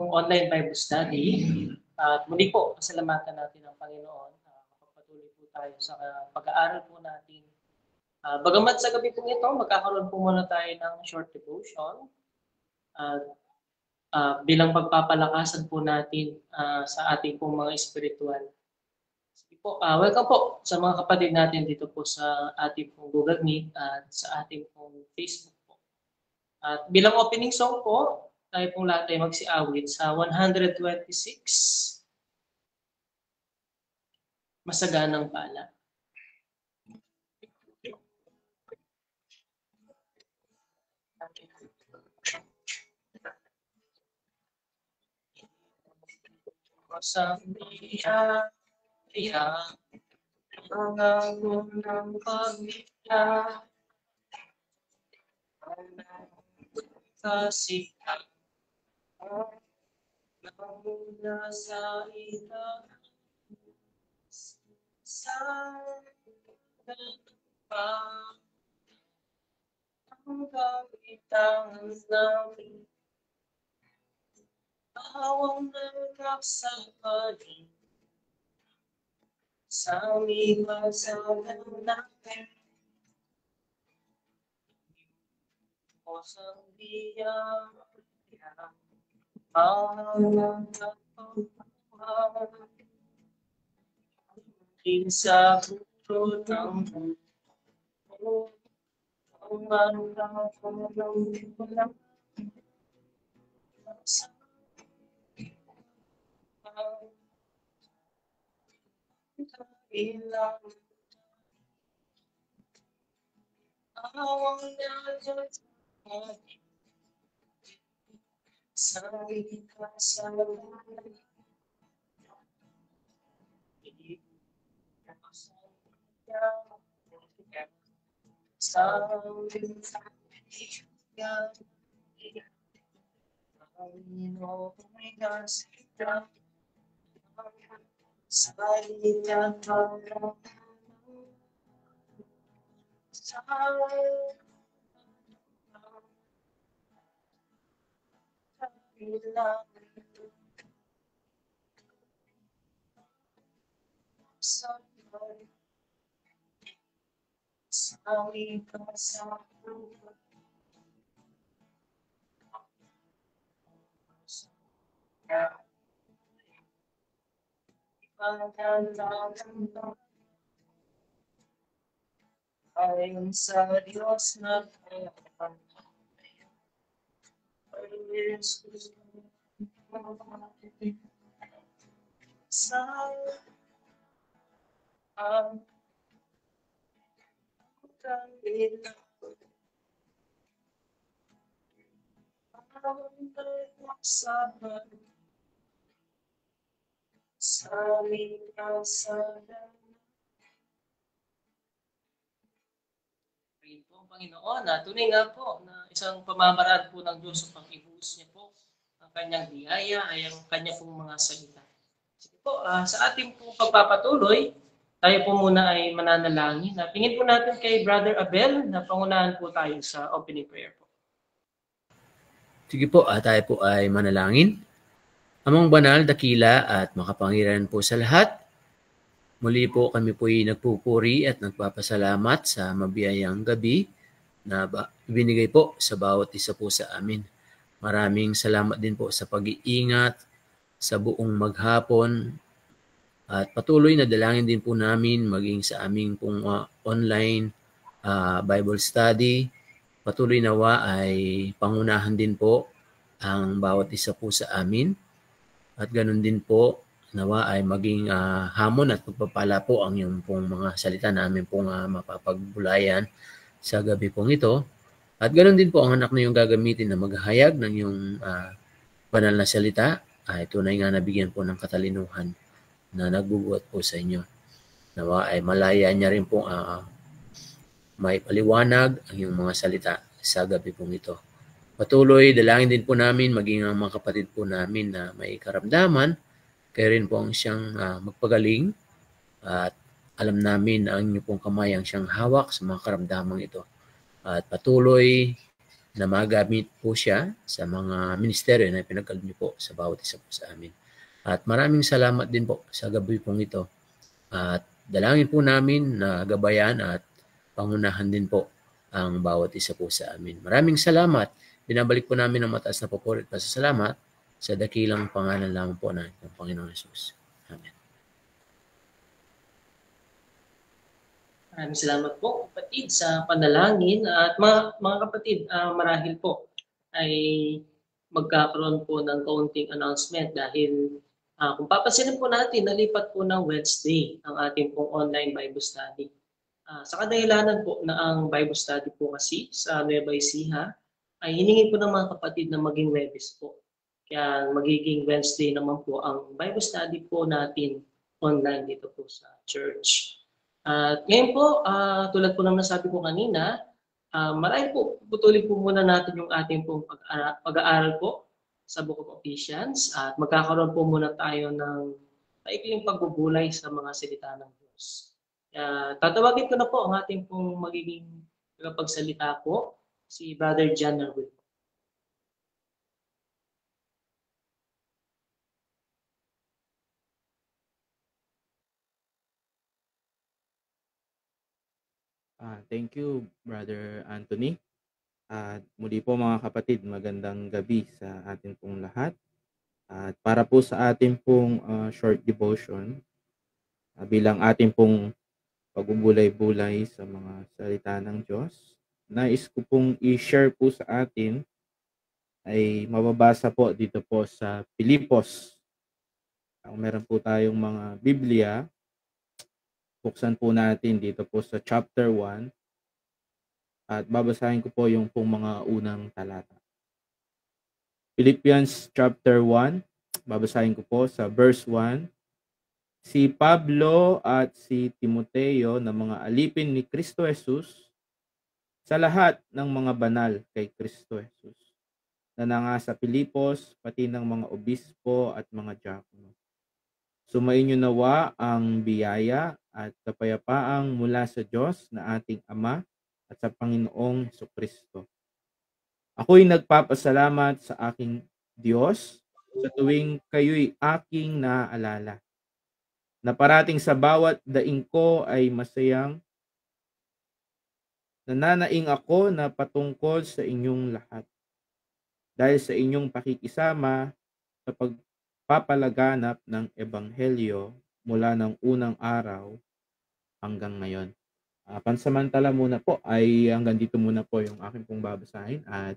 online Bible study. At muli po, pasalamatan natin ang Panginoon. Magpapatuloy po tayo sa pag-aaral po natin. Bagamat sa gabi po ito, magkakaroon po muna tayo ng short devotion. Bilang pagpapalakasan po natin sa ating pong mga espiritual. Sige po, welcome po sa mga kapatid natin dito po sa ating pong Google Meet at sa ating pong Facebook po. At bilang opening song po, tayo pong lahat ay magsiawit sa 126, Masaganang Pala. Masambiya, mga unang pamilya, kasikat, namuna sa ilang sa pa ang kapitan namin, awang nagkaksapaling sa aming masagang natin. O sa biyang ang nagpapawag din sa puso ng buo ang marunang walang sa ilang awang nagpapawag sa ikasalan. Sa Panginoon ay nasita sa ilang sa ilang sa ikasalan. Ayon sa Diyos na sa ang kanila ang nagpaksaban sa aming kasalan. Pagin po ang Panginoon, tunay nga po na isang pamamaraan po ng Diyos upang ibuhos niya po ang kanyang biyaya ay ang kanya pong mga salita. Sige po, sa ating pong pagpapatuloy, tayo po muna ay mananalangin. Tingin po natin kay Brother Abel na pangunahan po tayo sa opening prayer po. Sige po, tayo po ay manalangin. Amang banal, dakila at makapangyarihan po sa lahat, muli po kami po ay nagpupuri at nagpapasalamat sa mabiyayang gabi na ibinigay po sa bawat isa po sa amin. Maraming salamat din po sa pag-iingat sa buong maghapon at patuloy na dalangin din po namin maging sa aming pong online Bible study. Patuloy nawa ay pangunahan din po ang bawat isa po sa amin. At ganun din po, nawa ay maging hamon at pagpapala po ang yung pong mga salita namin pong mapapagbulayan sa gabi pong ito. At ganun din po ang anak na yung gagamitin na maghahayag ng yung banal na salita ay tunay nga nabigyan po ng katalinuhan na nagbubuhat po sa inyo. Nawa ay malaya niya rin po may paliwanag ang yung mga salita sa gabi pong ito. Patuloy, dalangin din po namin maging ang mga kapatid po namin na may karamdaman, kaya rin po ang siyang magpagaling at alam namin na ang inyong pong kamay ang siyang hawak sa mga karamdamang ito. At patuloy na magamit po siya sa mga ministeryo na pinagkaloob niyo po sa bawat isa po sa amin. At maraming salamat din po sa gabi pong ito. At dalangin po namin na gabayan at pangunahan din po ang bawat isa po sa amin. Maraming salamat. Binabalik po namin ang mataas na papuri at pasasalamat sa dakilang pangalan lamang po ng Panginoong Hesus. Amen. Maraming salamat po, kapatid, sa panalangin. At mga kapatid, marahil po ay magkakaroon po ng kaunting announcement dahil kung papansinin po natin, nalipat po ng Wednesday ang ating pong online Bible study. Sa kadahilanan po na ang Bible study po kasi sa Nueva Ecija ay hiningi po ng mga kapatid na maging Webis po. Kaya magiging Wednesday naman po ang Bible study po natin online dito po sa church. At ngayon po, tulad po ng nasabi ko kanina, marahil po, putulin po muna natin yung ating pong pag-aaral po sa Book of Ephesians at magkakaroon po muna tayo ng maikling pagbubulay sa mga salita ng Diyos. Tatawagin ko na po ang ating pong magiging tagapagsalita po, si Brother John Nerwin. Thank you, Brother Anthony. At muli po mga kapatid, magandang gabi sa atin pong lahat. At para po sa atin pong short devotion, bilang atin pong pagbubulay-bulay sa mga salita ng Diyos, nais ko pong i-share po sa atin ay mababasa po dito po sa Pilipos. Kung meron po tayong mga Biblia, buksan po natin dito po sa chapter 1 at babasahin ko po yung pong mga unang talata. Philippians chapter 1, babasahin ko po sa verse 1. Si Pablo at si Timoteo na mga alipin ni Kristo Jesus sa lahat ng mga banal kay Kristo Jesus na nangasa Pilipos, pati ng mga obispo at mga diakono. Sumainyo nawa ang biyaya at kapayapaang mula sa Diyos na ating Ama at sa Panginoong Hesukristo. Ako'y nagpapasalamat sa aking Diyos sa tuwing kayo'y aking naaalala, na parating sa bawat daing ko ay masayang nananaing ako na patungkol sa inyong lahat. Dahil sa inyong pakikisama sa pagpapalaganap ng Ebanghelyo mula ng unang araw hanggang ngayon. Pansamantala muna po ay hanggang dito muna po yung aking pong babasahin at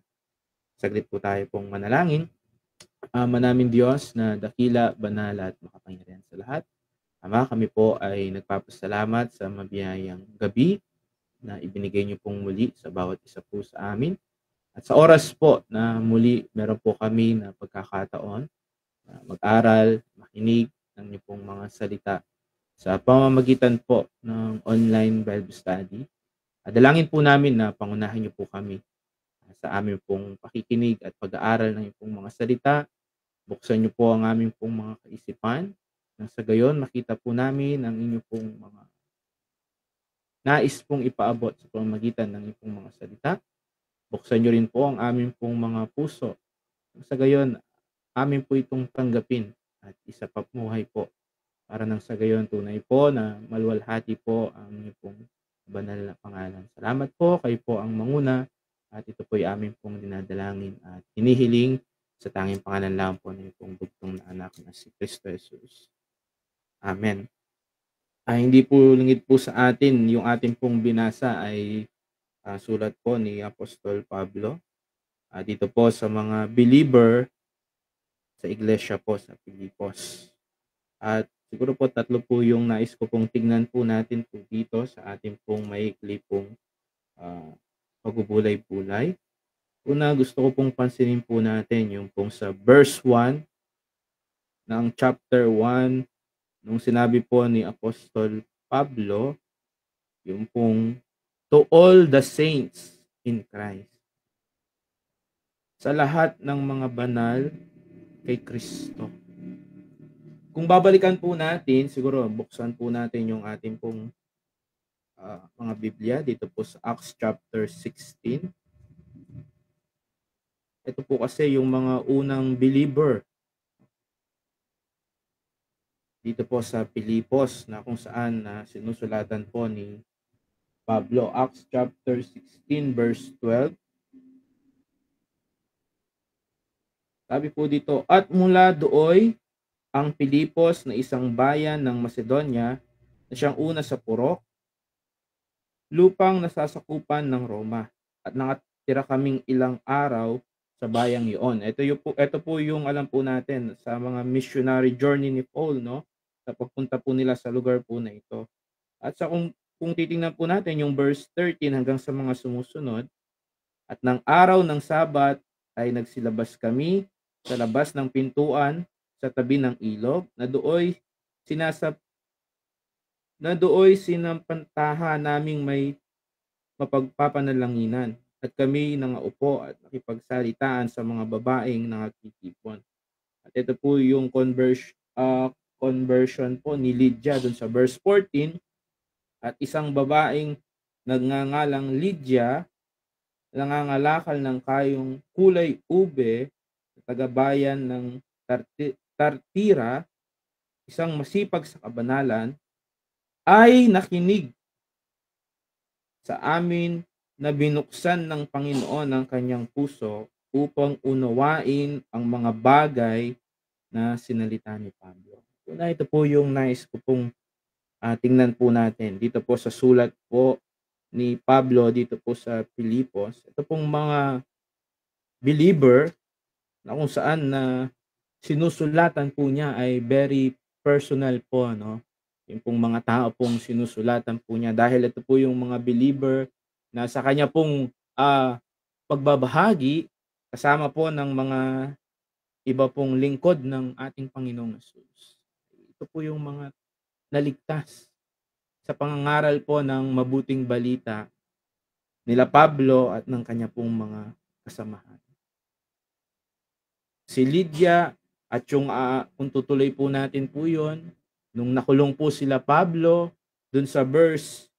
saglit po tayo pong manalangin. Ama namin Diyos na dakila, banal at makapangyarihan sa lahat. Ama, kami po ay nagpapasalamat sa mabiyayang gabi na ibinigay niyo pong muli sa bawat isa po sa amin. At sa oras po na muli meron po kami na pagkakataon na mag-aral, makinig ng niyo pong mga salita sa pamamagitan po ng online Bible study. Dalangin po namin na pangunahin niyo po kami sa aming pong pakikinig at pag-aaral ng iyong pong mga salita. Buksan niyo po ang aming pong mga kaisipan nang sa gayon makita po namin ang inyong pong mga nais pong ipaabot sa pamamagitan ng iyong pong mga salita. Buksan niyo rin po ang aming pong mga puso. Nang sa gayon, amin po itong tanggapin at isa pa muhay po para nang sa gayon tunay po na maluwalhati po ang inyong pong banal na pangalan. Salamat po, kayo po ang manguna at ito po ay amin pong dinadalangin at hinihiling sa tanging pangalan lang po ng pong bugtong na anak na si Kristo Jesus. Amen. Hindi po lingid po sa atin yung ating pong binasa ay sulat po ni Apostol Pablo dito po sa mga believer sa iglesia po sa Pilipos. At siguro po tatlo po yung nais ko pong tignan po natin po dito sa ating pong maikli pong pagbubulay-bulay. Una, gusto ko pong pansinin po natin yung pong sa verse 1 ng chapter 1 nung sinabi po ni Apostol Pablo, yung pong to all the saints in Christ. Sa lahat ng mga banal kay Kristo. Kung babalikan po natin, siguro buksan po natin yung ating pong mga Biblia dito po sa Acts chapter 16. Ito po kasi yung mga unang believer dito po sa Pilipos na kung saan na sinusulatan po ni Pablo. Acts chapter 16 verse 12. Sabi po dito, at mula dooy ang Pilipos na isang bayan ng Macedonia na siyang una sa purok, lupang nasasakupan ng Roma. At nakatira kaming ilang araw sa bayang iyon. Ito po yung alam po natin sa mga missionary journey ni Paul, no? Sa pagpunta po nila sa lugar po na ito. At sa kung titingnan po natin yung verse 13 hanggang sa mga sumusunod, at ng araw ng Sabat ay nagsilabas kami sa labas ng pintuan sa tabi ng ilog na dooy sinampantaha naming may mapagpapanalanginan at kami nangaupo at nakipagsalitaan sa mga babaeng nakatitipon. At ito po yung conversion po ni Lydia dun sa verse 14. At isang babaeng nagngangalang Lydia, nangangalakal ng kayong kulay ube, tagabayan ng Tartira, isang masipag sa kabanalan, ay nakinig sa amin na binuksan ng Panginoon ang kanyang puso upang unawain ang mga bagay na sinalita ni Pablo. Ito po yung nais ko pong tingnan po natin dito po sa sulat po ni Pablo dito po sa Pilipos. Ito pong mga believer na kung saan na sinusulatan po niya ay very personal po, no? Yung pong mga tao pong sinusulatan po niya dahil ito po yung mga believer na sa kanya pong pagbabahagi kasama po ng mga iba pong lingkod ng ating Panginoong Hesus. Ito po yung mga naligtas sa pangangaral po ng mabuting balita nila Pablo at ng kanya pong mga kasamahan. Si Lydia at yung kung tutuloy po natin po yun, nung nakulong po sila Pablo, dun sa verse,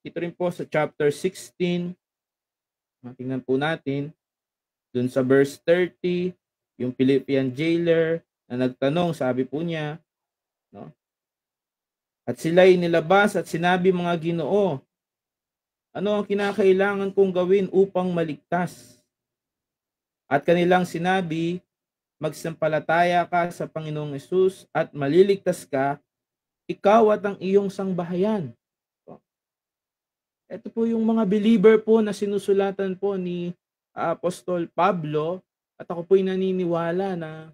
ito rin po sa chapter 16, tingnan po natin, dun sa verse 30, yung Philippian jailer na nagtanong, sabi po niya, no? At sila'y nilabas at sinabi, mga Ginoo, ano ang kinakailangan kong gawin upang maligtas? At kanilang sinabi, magsampalataya ka sa Panginoong Hesus at maliligtas ka, ikaw at ang iyong sangbahayan. Ito po yung mga believer po na sinusulatan po ni Apostol Pablo at ako po'y naniniwala na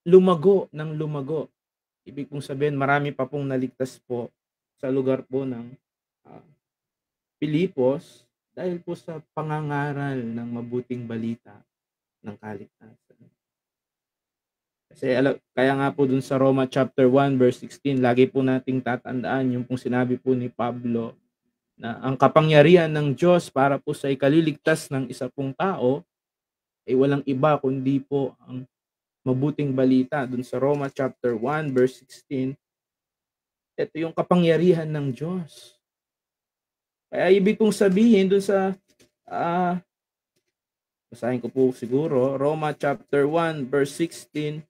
lumago ng lumago. Ibig pong sabihin, marami pa pong naligtas po sa lugar po ng Pilipos dahil po sa pangangaral ng mabuting balita ng kaligtasan. Kasi kaya nga po dun sa Roma chapter 1 verse 16, lagi po nating tatandaan yung pong sinabi po ni Pablo na ang kapangyarihan ng Diyos para po sa ikaliligtas ng isa pong tao ay walang iba kundi po ang mabuting balita. Dun sa Roma chapter 1 verse 16, ito yung kapangyarihan ng Diyos. Kaya ibig kong sabihin dun sa basahin ko po siguro, Roma chapter 1 verse 16,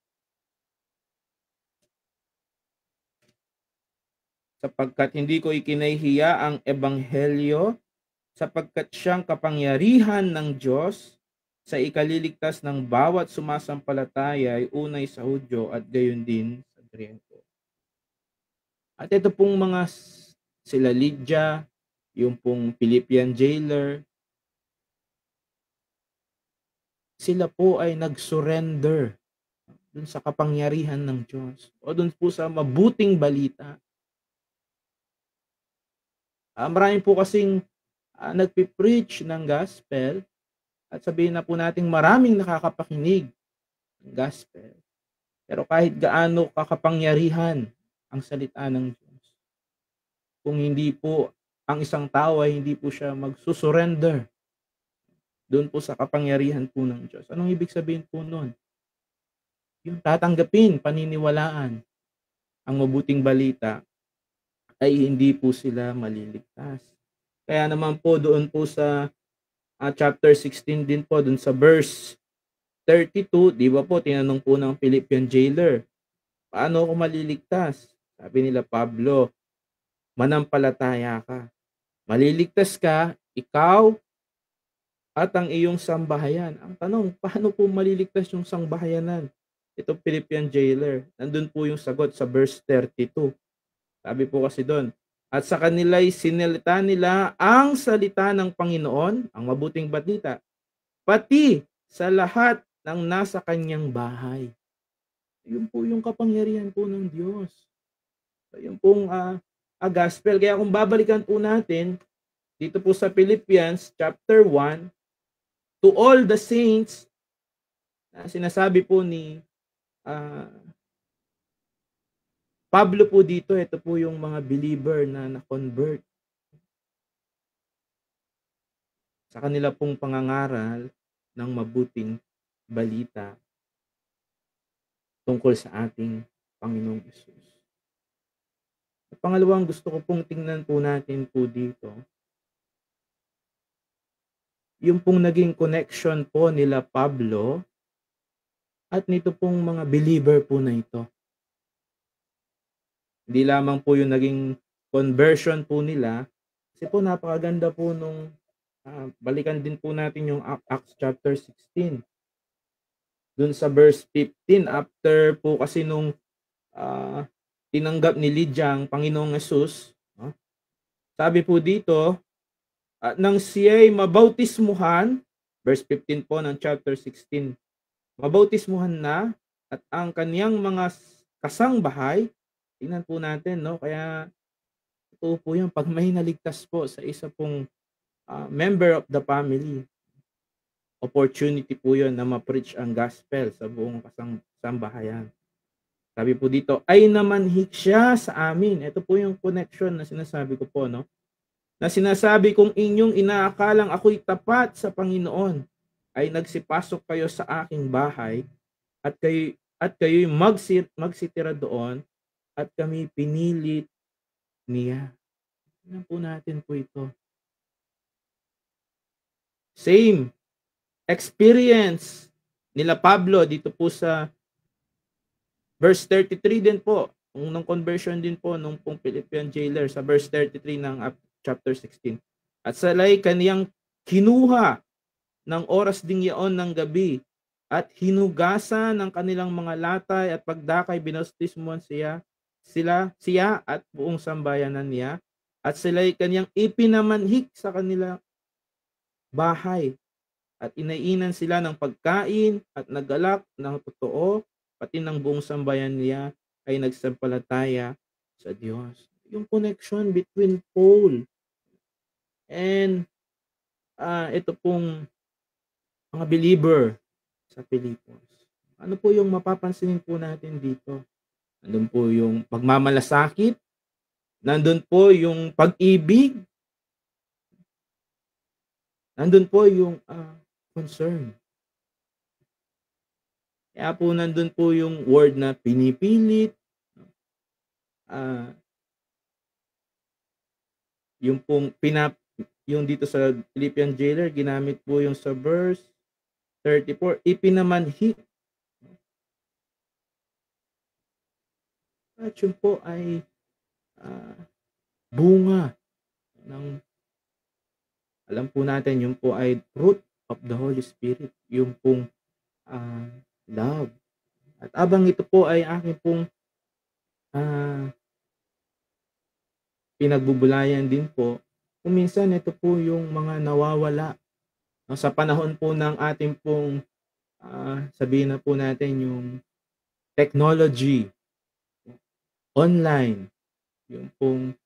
sapagkat hindi ko ikinahihiya ang ebanghelyo, sapagkat siyang kapangyarihan ng Diyos sa ikaliligtas ng bawat sumasampalataya ay unay sa Hudyo at gayon din sa Griego. At ito pong mga sila Lydia, yung pong Philippian jailer, sila po ay nag-surrender dun sa kapangyarihan ng Diyos o dun po sa mabuting balita. Marami po kasing nagpipreach ng gospel at sabihin na po natin maraming nakakapakinig ng gospel. Pero kahit gaano kakapangyarihan ang salita ng Diyos, kung hindi po ang isang tao ay hindi po siya magsusurrender doon po sa kapangyarihan po ng Diyos. Anong ibig sabihin po nun? Yung tatanggapin, paniniwalaan ang mabuting balita ay hindi po sila maliligtas. Kaya naman po doon po sa chapter 16 din po, dun sa verse 32, di ba po, tinanong po ng Philippian jailer, paano ako maliligtas? Sabi nila, Pablo, manampalataya ka. Maliligtas ka, ikaw at ang iyong sambahayan. Ang tanong, paano po maliligtas yung sambahayanan? Ito Philippian jailer. Nandun po yung sagot sa verse 32. Sabi po kasi doon, at sa kanila'y sinilita nila ang salita ng Panginoon, ang mabuting balita, pati sa lahat ng nasa kanyang bahay. Yun po yung kapangyarihan po ng Diyos. Yun pong gospel. Kaya kung babalikan po natin, dito po sa Philippians chapter 1, to all the saints, sinasabi po ni Pablo po dito, ito po yung mga believer na na-convert. Sa kanila pong pangangaral ng mabuting balita tungkol sa ating Panginoong Hesus. At pangalawang gusto ko pong tingnan po natin po dito, yung pong naging connection po nila Pablo at nito pong mga believer po na ito. Hindi lamang po yung naging conversion po nila, kasi po napakaganda po nung balikan din po natin yung Acts chapter 16. Dun sa verse 15, after po kasi nung tinanggap ni Lydia ang Panginoong Hesus, sabi po dito, nang siya'y mabautismuhan, verse 15 po ng chapter 16, mabautismuhan na at ang kaniyang mga kasangbahay, tingnan po natin, no? Kaya ito po yung pag may naligtas po sa isa pong member of the family, opportunity po yun na ma-preach ang gospel sa buong kasambahayan. Sabi po dito, ay namanhik siya sa amin. Ito po yung connection na sinasabi ko po, no? Na sinasabi kong inyong inaakalang ako'y tapat sa Panginoon, ay nagsipasok kayo sa aking bahay at kayo'y magsitira doon at kami pinilit niya. Tingnan po natin po ito. Same experience nila Pablo dito po sa verse 33 din po, nung conversion din po nung pong Philippian jailer sa verse 33 ng chapter 16. At salay kaniyang kinuha ng oras ding yaon ng gabi at hinugasan ng kanilang mga latay at pagdakay binautismuhan siya at buong sambayanan niya at sila'y kaniyang ipinamanhik sa kanilang bahay at inainan sila ng pagkain at naggalak ng totoo, pati ng buong sambayan niya ay nagsampalataya sa Diyos. Yung connection between Paul and ito pong mga believer sa Pilipos. Ano po yung mapapansinin po natin dito? Nandun po yung pagmamalasakit, nandun po yung pag-ibig, nandun po yung concern. Kaya po nandun po yung word na pinipilit, yung pong yung dito sa Philippian jailer, ginamit po yung sa verse 34, ipinamanhik. At yun po ay bunga ng, alam po natin, yung po ay fruit of the Holy Spirit, yung pong love. At abang ito po ay aking pong pinagbubulayan din po, kung minsan ito po yung mga nawawala sa panahon po ng ating pong sabihin na po natin yung technology, online, yung pong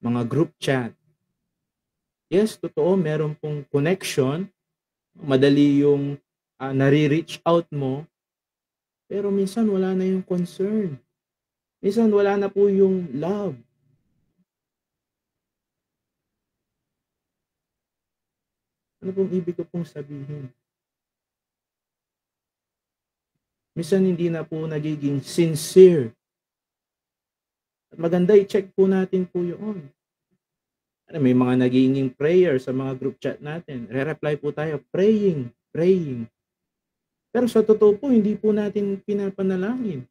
mga group chat. Yes, totoo, meron pong connection, madali yung nare-reach out mo, pero minsan wala na yung concern. Minsan wala na po yung love. Ano pong ibig ko pong sabihin? Minsan hindi na po nagiging sincere. At maganda i-check po natin po yun. May mga naginging prayer sa mga group chat natin. Re-reply po tayo, praying, praying. Pero sa totoo po, hindi po natin pinapanalangin.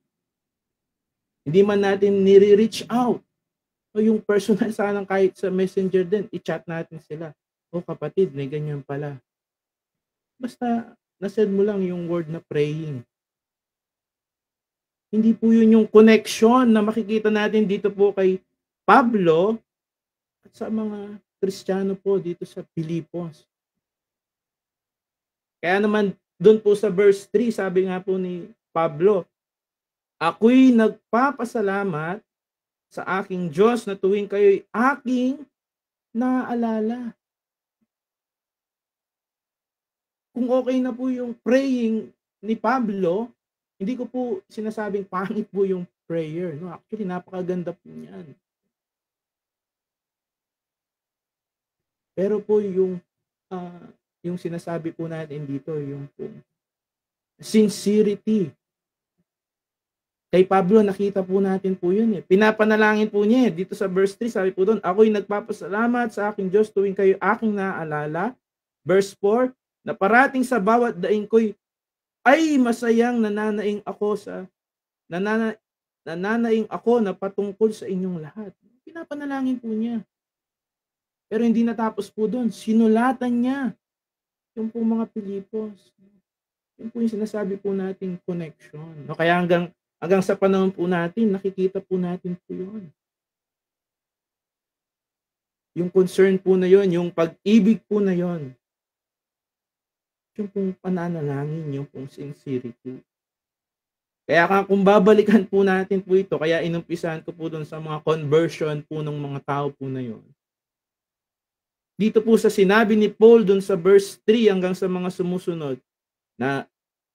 Hindi man natin nire-reach out. O yung personal sanang kahit sa messenger din, i-chat natin sila. O kapatid, may ganyan pala. Basta nasend mo lang yung word na praying. Hindi po yun yung connection na makikita natin dito po kay Pablo at sa mga Kristiyano po dito sa Filipos. Kaya naman doon po sa verse 3, sabi nga po ni Pablo, ako'y nagpapasalamat sa aking Diyos na tuwing kayo'y aking naaalala. Kung okay na po yung praying ni Pablo, hindi ko po sinasabing pangit po yung prayer. No? Actually, napakaganda po niyan. Pero po yung sinasabi po natin dito, yung po sincerity. Kay Pablo, nakita po natin po yun. Pinapanalangin po niya. Dito sa verse 3, sabi po doon, ako'y nagpapasalamat sa aking Diyos tuwing kayo aking naaalala. Verse 4, na parating sa bawat daing ko'y ay masayang nananaing ako na patungkol sa inyong lahat. Pinapanalangin po niya. Pero hindi natapos po doon. Sinulatan niya yung po mga Pilipos. Yung po yung sinasabi po nating connection. No, kaya hanggang sa panahon po natin, nakikita po natin po yun. Yung concern po na yun, yung pag-ibig po na yun. Yung pong pananalangin, yung pong sincerity. Kaya kung babalikan po natin po ito, kaya inumpisahan ko po doon sa mga conversion po ng mga tao po na yun. Dito po sa sinabi ni Paul doon sa verse 3 hanggang sa mga sumusunod, na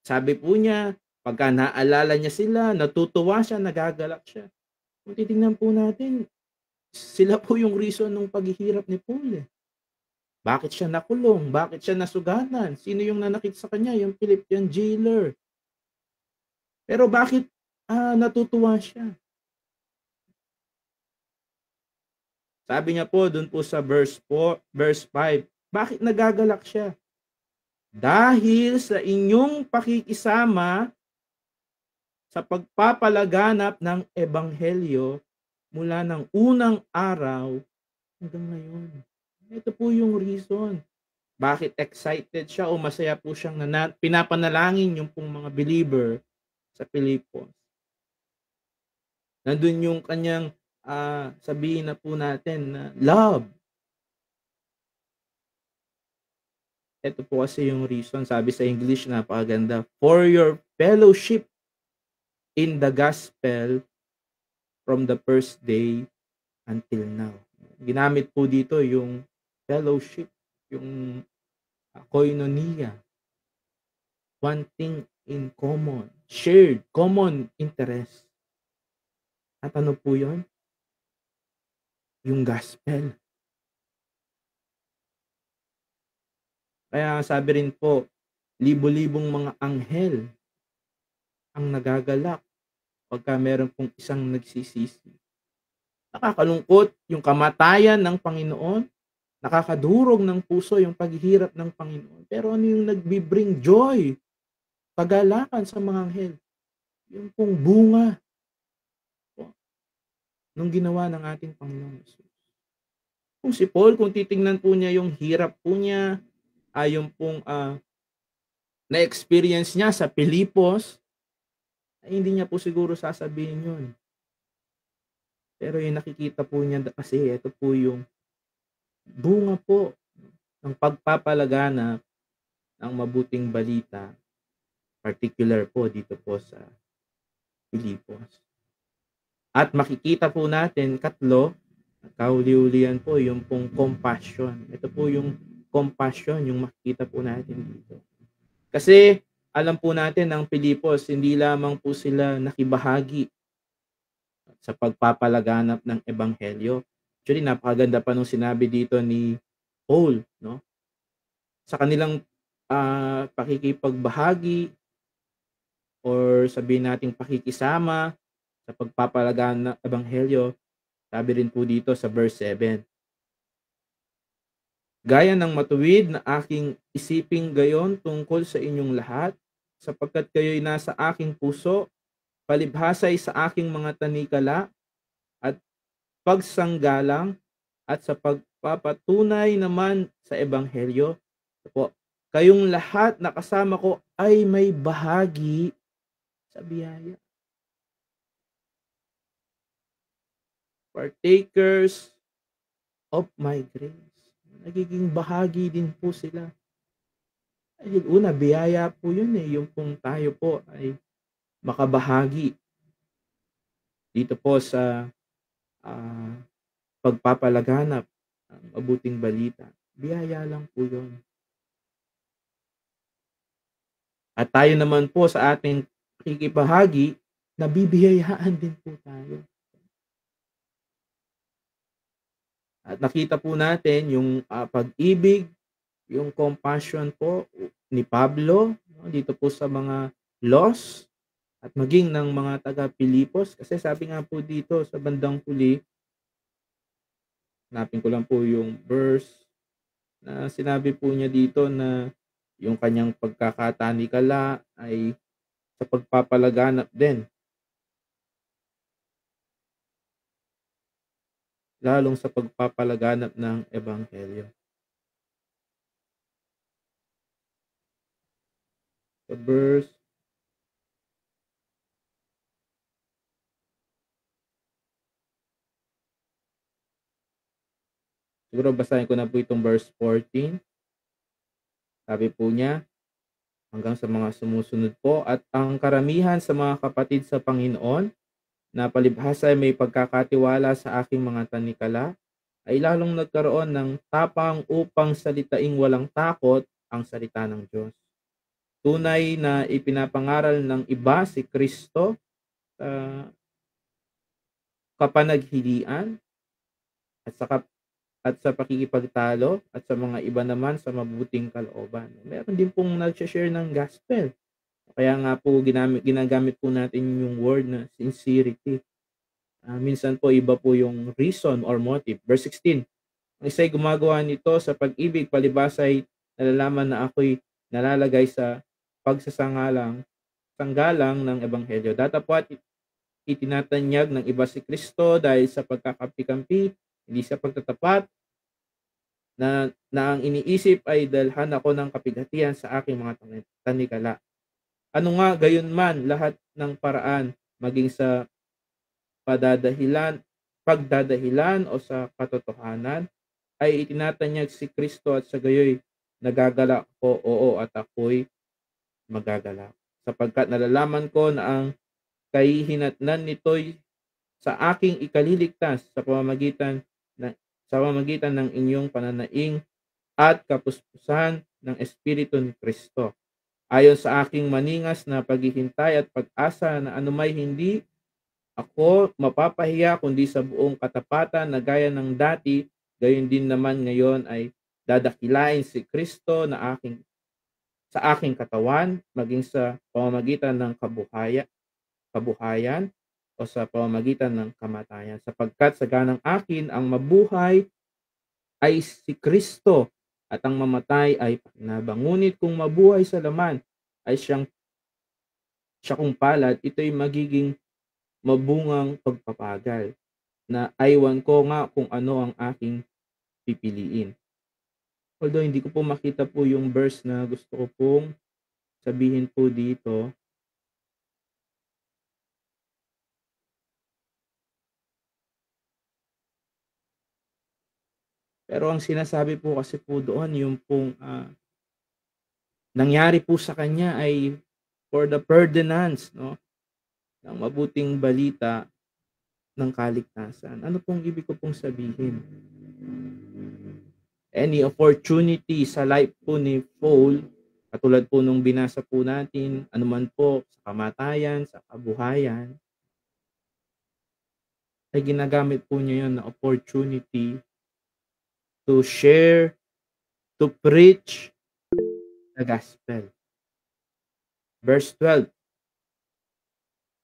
sabi po niya, pagka naalala niya sila, natutuwa siya, nagagalak siya. Kung titingnan po natin, sila po yung reason ng paghihirap ni Paul. Bakit siya nakulong? Bakit siya nasugatan? Sino yung nanakit sa kanya? Yung Philippian jailer. Pero bakit natutuwa siya? Sabi niya po doon po sa verse 5, bakit nagagalak siya? Dahil sa inyong pakikisama sa pagpapalaganap ng ebanghelyo mula ng unang araw hanggang ngayon. Ito po yung reason. Bakit excited siya o masaya po siyang pinapanalangin yung pong mga believer sa Pilipos. Nandun yung kanyang sabihin na po natin na love. Ito po kasi yung reason, sabi sa English, napakaganda. For your fellowship in the gospel from the first day until now. Ginamit po dito yung fellowship, yung koinonia. One thing in common, shared, common interest. At ano po yun? Yung gospel. Kaya sabi rin po, libo-libong mga anghel ang nagagalak pagka meron pong isang nagsisisi. Nakakalungkot yung kamatayan ng Panginoon, nakakadurog ng puso yung paghihirap ng Panginoon. Pero ano yung nagbibring joy, kagalakan sa mga anghel? Yung pong bunga nung ginawa ng ating Panginoon Jesus. Kung si Paul, kung titingnan po niya yung hirap po niya, yung pong na-experience niya sa Pilipos, ay hindi niya po siguro sasabihin yun. Pero yung nakikita po niya kasi ito po yung bunga po ng pagpapalaganap ng mabuting balita, particular po dito po sa Pilipos. At makikita po natin, katlo, kahuli-hulihan po yung pong compassion. Ito po yung compassion, yung makikita po natin dito. Kasi alam po natin ng Pilipos, hindi lamang po sila nakibahagi sa pagpapalaganap ng ebanghelyo. Actually, napakaganda pa nung sinabi dito ni Paul, no? Sa kanilang pakikipagbahagi or sabihin nating pakikisama sa pagpapalaganap ng ebanghelyo, sabi rin po dito sa verse 7, Gaya ng matuwid na aking isiping gayon tungkol sa inyong lahat, sapagkat kayo'y nasa aking puso, palibhasay sa aking mga tanikala at pagsanggalang at sa pagpapatunay naman sa ebanghelyo. Po, kayong lahat na kasama ko ay may bahagi sa biyaya. Partakers of my grace. Nagiging bahagi din po sila. Dahil una, biyaya po yun yung pong tayo po ay makabahagi dito po sa pagpapalaganap ng mabuting balita. Biyaya lang po yun. At tayo naman po sa ating pakikibahagi, nabibiyayaan din po tayo. At nakita po natin yung pag-ibig, yung compassion po ni Pablo dito po sa mga lost at maging ng mga taga-Pilipos. Kasi sabi nga po dito sa bandang huli, hanapin ko lang po yung verse na sinabi po niya dito na yung kanyang pagkakatanikala ay sa pagpapalaganap din. Lalong sa pagpapalaganap ng ebanghelyo. Sa verse siguro basahin ko na po itong verse 14. Sabi po niya, hanggang sa mga sumusunod po, at ang karamihan sa mga kapatid sa Panginoon na palibhasa ay may pagkakatiwala sa aking mga tanikala, ay lalong nagkaroon ng tapang upang salitain walang takot ang salita ng Diyos. Tunay na ipinapangaral ng iba si Kristo sa kapanaghilian at sa pakikipagtalo at sa mga iba naman sa mabuting kalooban. Meron din pong nag-share ng gospel. Kaya nga po ginagamit po natin yung word na sincerity. Minsan po iba po yung reason or motive. Verse 16, ang isa'y gumagawa nito sa pag-ibig, palibasay nalalaman na ako'y nalalagay sa sanggalang ng ebanghelyo. Datapwat itinatanyag ng iba si Kristo dahil sa pagkakampi-kampi, hindi sa pagtatapat, na ang iniisip ay dalhan ako ng kapighatian sa aking mga tanikala. Ano nga gayon man lahat ng paraan, maging sa pagdadahilan o sa katotohanan, ay itinatanyag si Kristo at sa gayoy nagagalak ko, oo, at ako'y magagalak. Sapagkat nalalaman ko na ang kahihinatnan nito'y sa aking ikaliligtas sa pamamagitan ng inyong pananaing at kapuspusan ng Espiritu ni Kristo. Ayon sa aking maningas na paghihintay at pag-asa na anumay hindi ako mapapahiya kundi sa buong katapatan na gaya ng dati, gayon din naman ngayon ay dadakilain si Kristo na sa aking katawan, maging sa pamamagitan ng kabuhayan o sa pamamagitan ng kamatayan. Sapagkat sa ganang akin ang mabuhay ay si Kristo at ang mamatay ay pakinabang. Ngunit kung mabuhay sa laman ay siya kung palad, ito'y magiging mabungang pagpapagal na aywan ko nga kung ano ang aking pipiliin. Although hindi ko po makita po yung verse na gusto ko pong sabihin po dito. Pero ang sinasabi po kasi po doon, yung pong nangyari po sa kanya ay for the purtenance, no, ng mabuting balita ng kaligtasan. Ano pong ibig ko pong sabihin? Any opportunity sa life po ni Paul, katulad po nung binasa po natin, anuman po sa kamatayan, sa kabuhayan, ay ginagamit po niya yun na opportunity to share, to preach the gospel. Verse 12.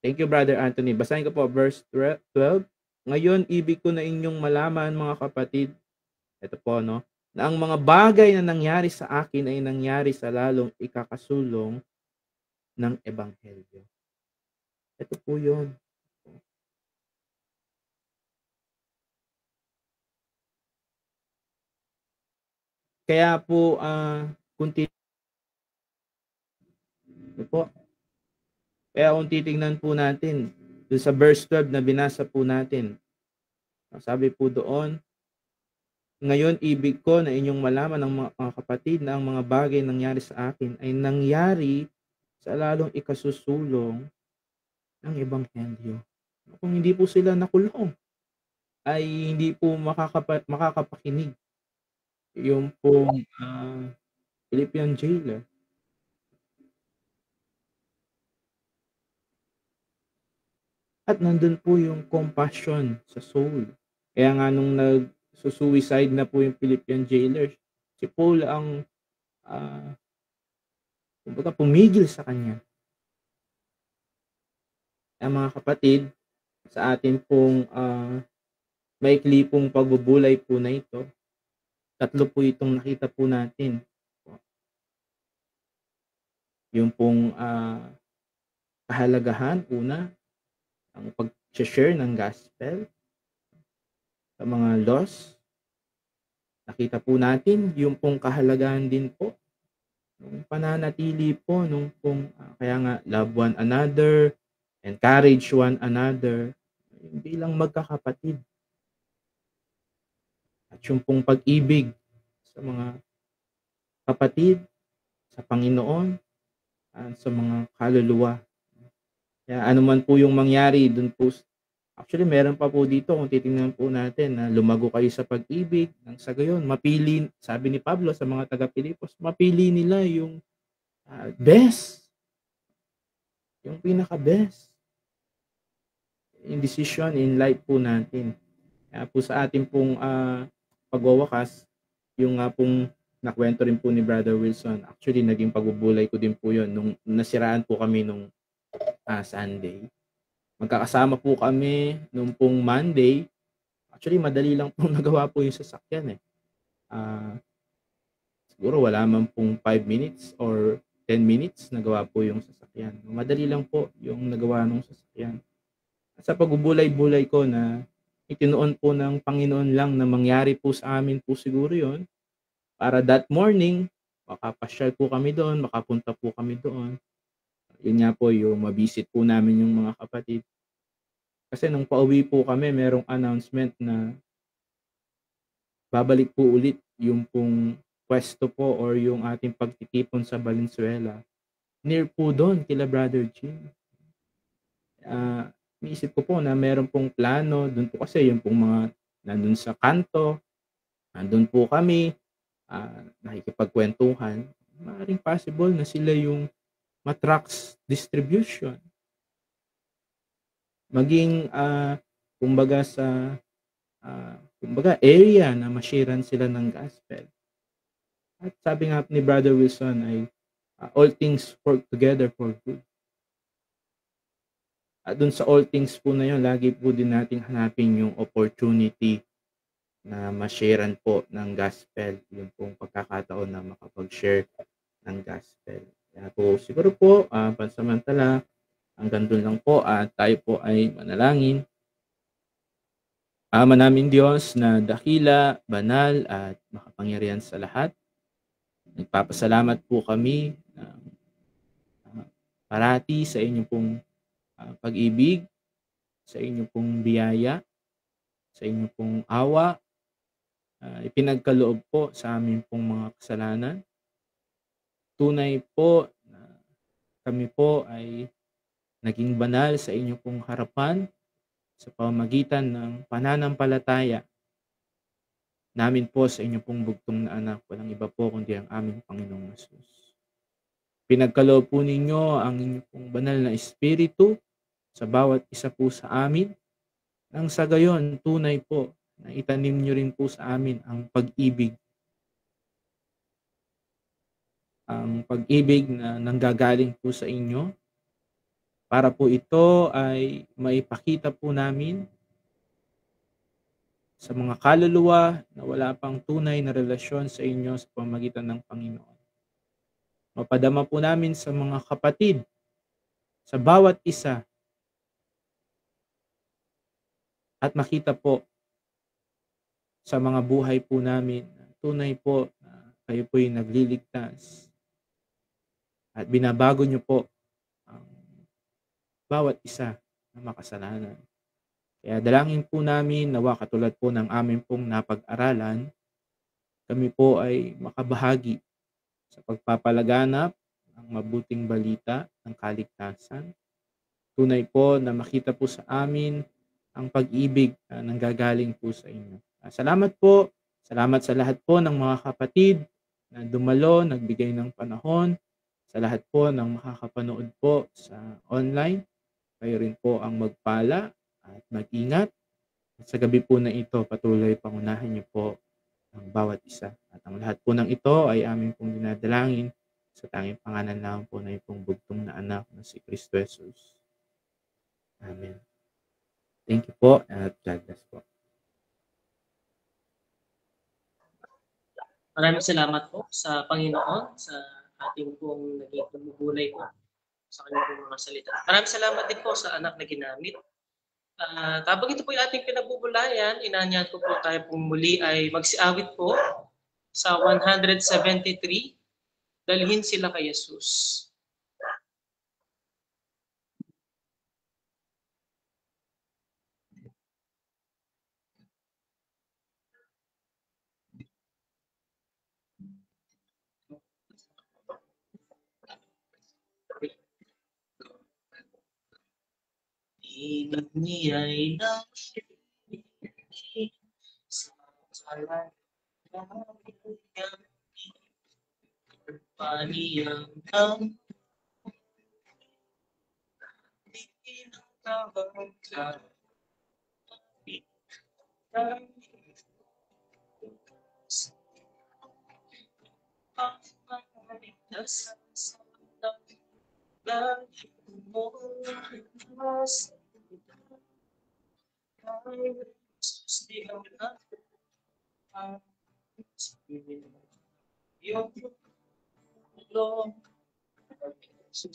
Thank you, Brother Anthony. Basahin ko po, verse 12. Ngayon, ibig ko na inyong malaman, mga kapatid. Ito po, no? na ang mga bagay na nangyari sa akin ay nangyari sa lalong ikakasulong ng Ebanghelyo. Ito po yun. Kaya po, kung titingnan po natin dun sa verse 12 na binasa po natin, sabi po doon, ngayon ibig ko na inyong malaman ng mga kapatid na ang mga bagay nangyari sa akin ay nangyari sa lalong ikasusulong ng Ebanghelyo. Kung hindi po sila nakulong, ay hindi po makakapakinig yung pong Philippian jailer. At nandun po yung compassion sa soul. Kaya nga nung nag-suicide na po yung Philippian jailer, si Paul ang kumbaga pumigil sa kanya. Ang mga kapatid, sa atin pong maikli pong pagbubulay po na ito, tatlo po itong nakita po natin. Yung pong kahalagahan, una, ang pag-share ng gospel sa mga lost. Nakita po natin yung pong kahalagahan din po nung pananatili po nung pong kaya nga love one another, encourage one another bilang magkakapatid. At yung pong pag-ibig sa mga kapatid, sa Panginoon, at sa mga kaluluwa. Kaya ano man po yung mangyari dun po, actually meron pa po dito kung titingnan po natin na lumago kayo sa pag-ibig, nang sa gayon mapili, sabi ni Pablo sa mga taga-Pilipos, mapili nila yung best, yung pinaka-best in decision in life po natin. Kaya po sa ating pong pagwawakas, yung pong nakwento rin po ni Brother Wilson, actually naging pagbubulay ko din po yun nung nasiraan po kami nung Sunday. Magkakasama po kami nung pong Monday. Actually, madali lang pong nagawa po yung sasakyan siguro wala man pong 5 minutes or 10 minutes nagawa po yung sasakyan. Madali lang po yung nagawa ng sasakyan. At sa pagbubulay-bulay ko na itinuon po ng Panginoon lang na mangyari po sa amin po siguro yon, para that morning, makapasyal po kami doon, makapunta po kami doon. Yun nga po yung mabisit po namin yung mga kapatid. Kasi nung pauwi po kami, merong announcement na babalik po ulit yung pong pwesto po or yung ating pagtitipon sa Valenzuela. Near po doon kila Brother Jim. Naisip ko po na meron pong plano doon po kasi yung pong mga nandun sa kanto, nandun po kami, nakikipagkwentuhan. Maaaring possible na sila yung matraks distribution. Maging kumbaga sa area na mashiran sila ng gospel. At sabi nga ni Brother Wilson ay all things work together for good. At dun sa all things po na yun, lagi po din natin hanapin yung opportunity na masharean po ng gospel. Yung pong pagkakataon na makapag-share ng gospel. Kaya po siguro po, pansamantala, hanggang doon lang po at tayo po ay manalangin. Ama namin Diyos na dakila, banal at makapangyarihan sa lahat. Nagpapasalamat po kami parati sa inyong pong pag-ibig, sa inyong pong biyaya, sa inyong pong awa, ipinagkaloob po sa amin pong mga kasalanan. Tunay po na kami po ay naging banal sa inyong pong harapan sa pamamagitan ng pananampalataya namin po sa inyong pong bugtong na anak. Walang iba po kundi ang aming Panginoong Jesus. Pinagkaloob po ninyo ang inyong pong banal na Espiritu sa bawat isa po sa amin. Nang sa gayon, tunay po na itanim nyo rin po sa amin ang pag-ibig. Ang pag-ibig na nanggagaling po sa inyo. Para po ito ay maipakita po namin sa mga kaluluwa na wala pang tunay na relasyon sa inyo sa pamamagitan ng Panginoon. Mapadama po namin sa mga kapatid, sa bawat isa, at makita po sa mga buhay po namin, tunay po na kayo po'y nagliligtas at binabago niyo po ang bawat isa na makasalanan. Kaya dalangin po namin nawa katulad po ng amin pong napag-aralan, kami po ay makabahagi sa pagpapalaganap ng mabuting balita ng kaligtasan. Tunay po na makita po sa amin ang pag-ibig na nanggagaling po sa inyo. Salamat po. Salamat sa lahat po ng mga kapatid na dumalo, nagbigay ng panahon. Sa lahat po ng makakapanood po sa online. Kayo rin po ang magpala at mag-ingat. At sa gabi po na ito, patuloy pangunahin niyo po ang bawat isa. At ang lahat po ng ito ay aming pong dinadalangin sa tanging pangalan lang po na itong bugtong na anak na si Kristo Jesus. Amen. Thank you po at God bless po. Maraming salamat po sa Panginoon, sa ating pong naging bumubulay po sa kanyang mga salita. Maraming salamat din po sa anak na ginamit. Habang ito po yung ating pinagbubulayan, inanyahan ko po tayo pong muli ay magsiawit po sa 173, dalhin sila kay Jesus. Ingat niya'y nakikinig sa kalan ng paniyang ng tinatawag ka. Pagmamalitas sa dahil mo mas ay sustihan na ang iyong tulong mahanap sa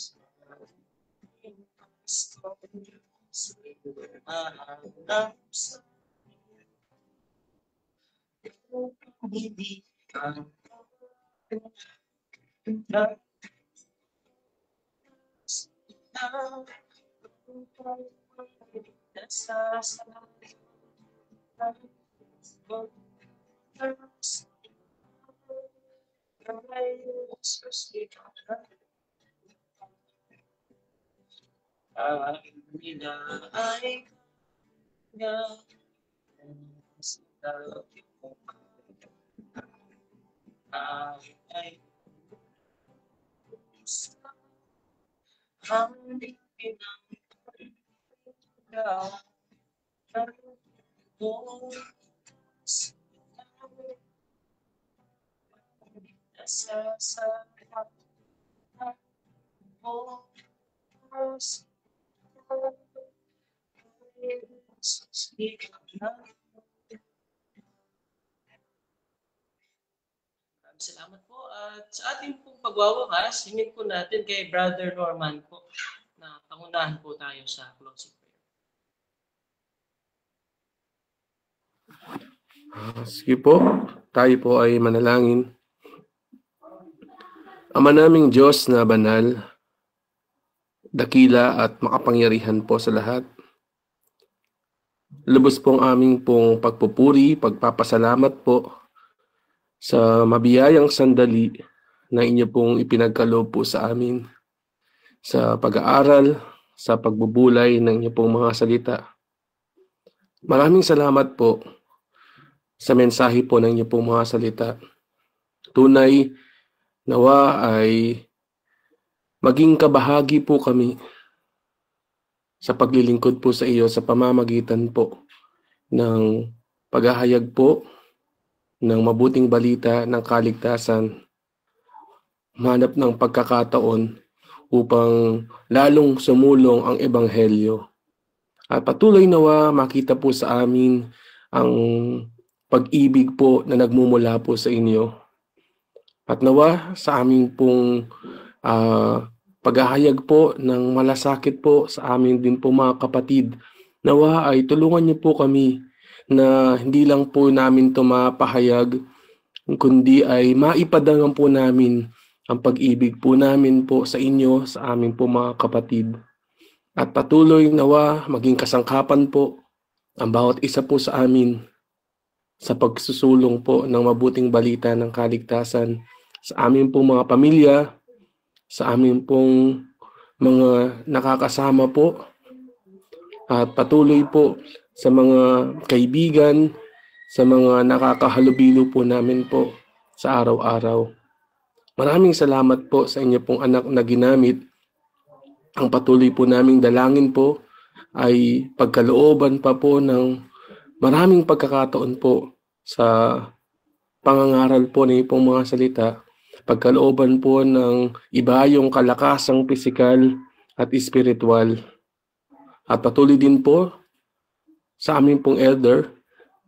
hindi ka Salamat po. At sa ating pong pagwawakas, hingin po natin kay Brother Norman po na pangunahan po tayo sa closing prayer. Sige po, tayo po ay manalangin. Ama naming Diyos na banal, dakila at makapangyarihan po sa lahat. Lubos pong aming pong pagpupuri, pagpapasalamat po sa mabiyayang sandali na inyo pong ipinagkaloob po sa amin sa pag-aaral, sa pagbubulay ng inyo pong mga salita. Maraming salamat po sa mensahe po ng inyo pong mga salita. Tunay, nawa ay maging kabahagi po kami sa paglilingkod po sa iyo sa pamamagitan po ng paghahayag po ng mabuting balita ng kaligtasan, manap ng pagkakataon upang lalong sumulong ang Ebanghelyo. At patuloy nawa makita po sa amin ang pag-ibig po na nagmumula po sa inyo. At nawa sa aming pong paghahayag po ng malasakit po sa amin din po mga kapatid, nawa ay tulungan niyo po kami na hindi lang po namin ito mapahayag, kundi ay maipadangan po namin ang pag-ibig po namin po sa inyo, sa amin po mga kapatid. At patuloy nawa maging kasangkapan po ang bawat isa po sa amin sa pagsusulong po ng mabuting balita ng kaligtasan sa amin pong mga pamilya, sa amin pong mga nakakasama po, at patuloy po sa mga kaibigan, sa mga nakakahalubilo po namin po sa araw-araw. Maraming salamat po sa inyo pong anak na ginamit. Ang patuloy po naming dalangin po ay pagkalooban pa po ng maraming pagkakataon po sa pangangaral po ng pong mga salita, pagkalooban po ng ibayong kalakasang pisikal at espiritual. At patuloy din po sa aming pong elder,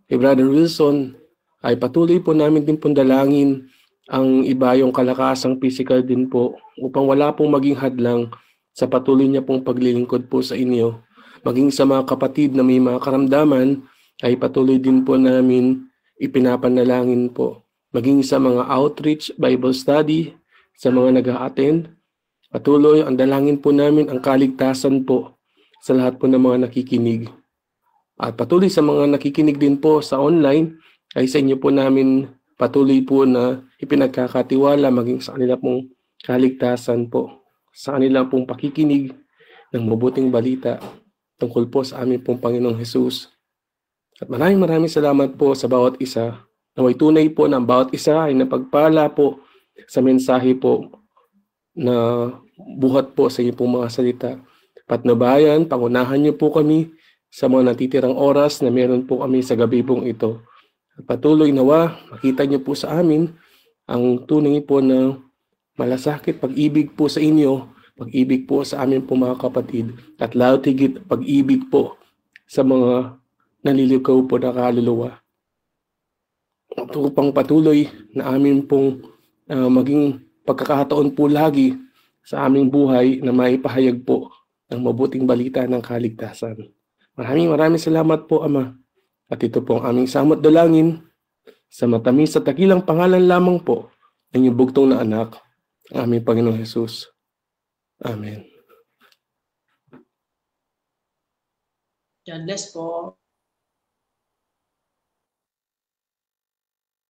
kay Brother Wilson, ay patuloy po namin din pong dalangin ang ibayong kalakasang pisikal din po upang wala pong maging hadlang sa patuloy niya pong paglilingkod po sa inyo. Maging sa mga kapatid na may mga karamdaman, ay patuloy din po namin ipinapanalangin po. Maging sa mga outreach, Bible study, sa mga nag-a-attend, patuloy ang dalangin po namin ang kaligtasan po sa lahat po ng mga nakikinig. At patuloy sa mga nakikinig din po sa online, ay sa inyo po namin patuloy po na ipinagkakatiwala maging sa kanila pong kaligtasan po, sa kanila pong pakikinig ng mabuting balita tungkol po sa aming pong Panginoong Hesus. At maraming salamat po sa bawat isa. Naway tunay po na bawat isa ay napagpala po sa mensahe po na buhat po sa inyo pong mga salita. Patnubayan, pangunahan niyo po kami sa mga natitirang oras na meron po kami sa gabi pong ito. At patuloy nawa, makita niyo po sa amin ang tunay po na malasakit pag-ibig po sa inyo, pag-ibig po sa amin po mga kapatid, at lalo tigit pag-ibig po sa mga naliligaw po na kaluluwa. Upang patuloy na amin pong maging pagkakataon po lagi sa aming buhay na maipahayag po ang mabuting balita ng kaligtasan. Maraming salamat po, Ama. At ito po ang aming samot dalangin sa matamis at dakilang pangalan lamang po ng inyong bugtong na anak, ang aming Panginoong Hesus. Amen. God bless po.